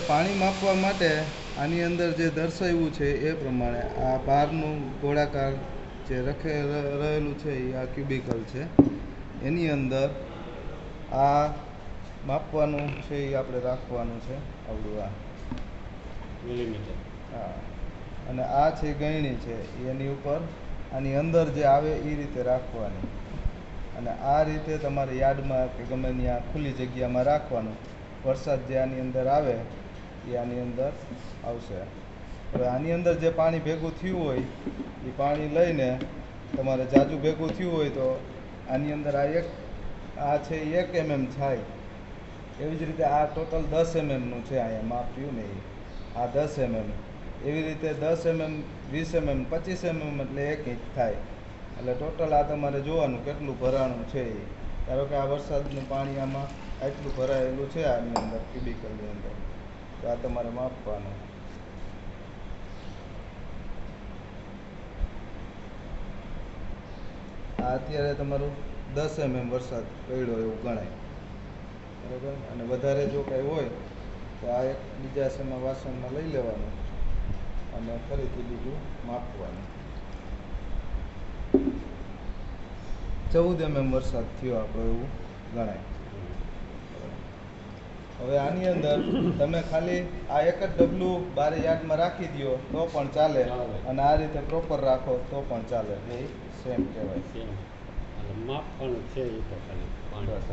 પાણી માપવા માટે આની અંદર જે દર્શાવ્યું છે એ પ્રમાણે આ બહારનું ગોળાકાર જે રહેલું છે એ આ ક્યુબિકલ છે. એની અંદર આ માપવાનું છે એ આપણે રાખવાનું છે આવડું આ મિલીમીટર. હા, અને આ છે ગયણી છે એની ઉપર આની અંદર જે આવે એ રીતે રાખવાની, અને આ રીતે તમારે યાર્ડમાં કે ગમે ત્યાં ખુલ્લી જગ્યામાં રાખવાનું. વરસાદ જે આની અંદર આવે એ આની અંદર આવશે. હવે આની અંદર જે પાણી ભેગું થયું હોય એ પાણી લઈને તમારે જાજુ ભેગું થયું હોય તો આની અંદર આ છે 1 mm થાય. એવી જ રીતે આ ટોટલ 10 mmનું છે. અહીંયા માપ્યું ને આ 10 mm, એવી રીતે 10 mm, 20 mm, 25 mm એટલે 1 ઇંચ થાય. એટલે ટોટલ આ તમારે જોવાનું કેટલું ભરાણું છે એ. ધારો કે આ વરસાદનું પાણી આમાં આટલું ભરાયેલું છે આની અંદર ક્યુબિકલની અંદર, તો આ તમારે માપવાનું. આ અત્યારે તમારું 10 mm વરસાદ પડ્યો એવું ગણાય, બરાબર. અને વધારે જો કાંઈ હોય તો આ એક બીજા સમય વાસણમાં લઈ લેવાનું અને ફરીથી બીજું માપવાનું. 14 mm વરસાદ થયો આપણો એવું ગણાય. હવે આની અંદર તમે ખાલી આ એક જ ડબલું બારે યાર્ડમાં રાખી દો તો પણ ચાલે, અને આ રીતે પ્રોપર રાખો તો પણ ચાલે. એ સેમ કહેવાય. માપવાનું છે એ તો ખાલી. બસ.